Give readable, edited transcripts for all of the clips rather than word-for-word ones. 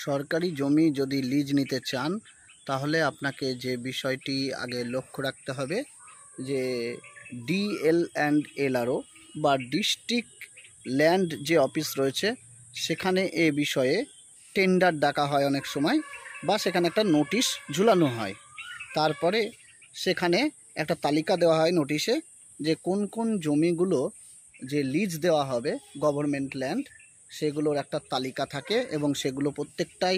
সরকারি জমি যদি লিজ নিতে চান তাহলে আপনাকে যে বিষয়টি আগে লক্ষ্য রাখতে হবে যে DL&LRO বা ডিস্ট্রিক্ট ল্যান্ড যে অফিস রয়েছে সেখানে এ বিষয়ে টেন্ডার ডাকা হয় অনেক সময়, বা সেখানে একটা নোটিশ ঝুলানো হয়। তারপরে সেখানে একটা তালিকা দেওয়া হয় নোটিশে যে কোন কোন জমিগুলো যে লিজ দেওয়া হবে গভর্নমেন্ট ল্যান্ড, সেগুলোর একটা তালিকা থাকে এবং সেগুলো প্রত্যেকটাই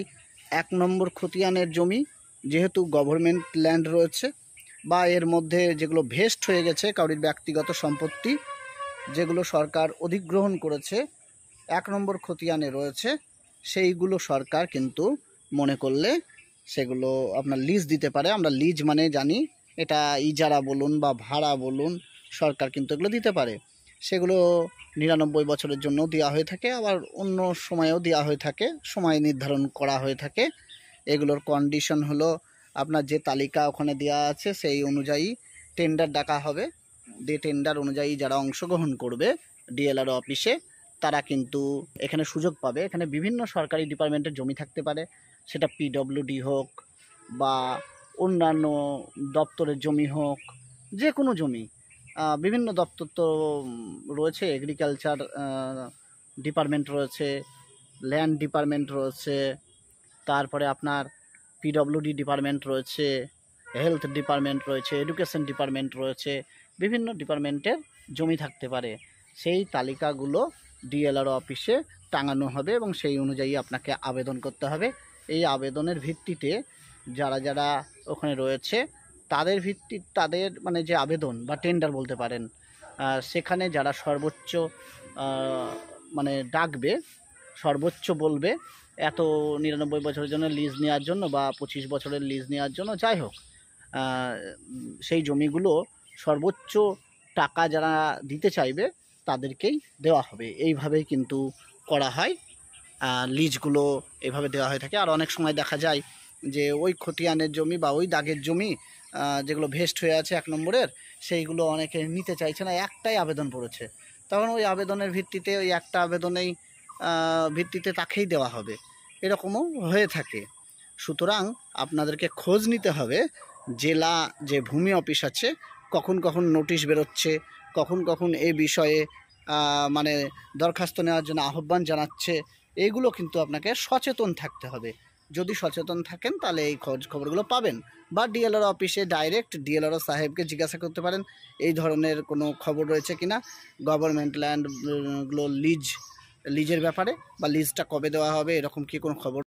1 নম্বর খতিয়ানের জমি। যেহেতু গভর্নমেন্ট ল্যান্ড রয়েছে বা এর মধ্যে যেগুলো ভেস্ট হয়ে গেছে কারোর ব্যক্তিগত সম্পত্তি, যেগুলো সরকার অধিগ্রহণ করেছে 1 নম্বর খতিয়ানে রয়েছে, সেইগুলো সরকার কিন্তু মনে করলে সেগুলো আপনার লিজ দিতে পারে। আমরা লিজ মানে জানি এটা ইজারা বলুন বা ভাড়া বলুন, সরকার কিন্তু এগুলো দিতে পারে। সেগুলো 99 বছরের জন্য দেওয়া হয়ে থাকে, আবার অন্য সময়েও দেওয়া হয়ে থাকে, সময় নির্ধারণ করা হয়ে থাকে। এগুলোর কন্ডিশন হলো আপনার যে তালিকা ওখানে দেওয়া আছে সেই অনুযায়ী টেন্ডার ডাকা হবে। যে টেন্ডার অনুযায়ী যারা অংশগ্রহণ করবে DLRO অফিসে তারা কিন্তু এখানে সুযোগ পাবে। এখানে বিভিন্ন সরকারি ডিপার্টমেন্টের জমি থাকতে পারে, সেটা PWD হোক বা অন্যান্য দপ্তরের জমি হোক, যে কোনো জমি। বিভিন্ন দপ্তর তো রয়েছে, এগ্রিকালচার ডিপার্টমেন্ট রয়েছে, ল্যান্ড ডিপার্টমেন্ট রয়েছে, তারপরে আপনার PWD ডিপার্টমেন্ট রয়েছে, হেলথ ডিপার্টমেন্ট রয়েছে, এডুকেশন ডিপার্টমেন্ট রয়েছে, বিভিন্ন ডিপার্টমেন্টের জমি থাকতে পারে। সেই তালিকাগুলো DLRO অফিসে টাঙানো হবে এবং সেই অনুযায়ী আপনাকে আবেদন করতে হবে। এই আবেদনের ভিত্তিতে যারা যারা ওখানে রয়েছে তাদের মানে যে আবেদন বা টেন্ডার বলতে পারেন, সেখানে যারা সর্বোচ্চ মানে ডাকবে, সর্বোচ্চ বলবে এত 99 বছরের জন্য লিজ নেওয়ার জন্য বা 25 বছরের লিজ নেওয়ার জন্য, যাই হোক, সেই জমিগুলো সর্বোচ্চ টাকা যারা দিতে চাইবে তাদেরকেই দেওয়া হবে। এইভাবেই কিন্তু করা হয়, লিজগুলো এইভাবে দেওয়া হয়ে থাকে। আর অনেক সময় দেখা যায় যে ওই খতিয়ানের জমি বা ওই দাগের জমি যেগুলো ভেস্ট হয়ে আছে 1 নম্বরের, সেইগুলো অনেকে নিতে চাইছে না, একটাই আবেদন পড়েছে, তখন ওই আবেদনের ভিত্তিতে ওই একটা আবেদনেই ভিত্তিতে তাকেই দেওয়া হবে, এরকমও হয়ে থাকে। সুতরাং আপনাদেরকে খোঁজ নিতে হবে জেলা যে ভূমি অফিস আছে কখন কখন নোটিশ বেরোচ্ছে, কখন কখন এই বিষয়ে মানে দরখাস্ত নেওয়ার জন্য আহ্বান জানাচ্ছে। এইগুলো কিন্তু আপনাকে সচেতন থাকতে হবে। যদি সচেতন থাকেন তাহলে এই খবরগুলো পাবেন, বা DLRO অফিসে ডাইরেক্ট DLRO সাহেবকে জিজ্ঞাসা করতে পারেন এই ধরনের কোনো খবর রয়েছে কিনা গভর্নমেন্ট ল্যান্ডগুলো লিজের ব্যাপারে, বা লিজটা কবে দেওয়া হবে, এরকম কি কোনো খবর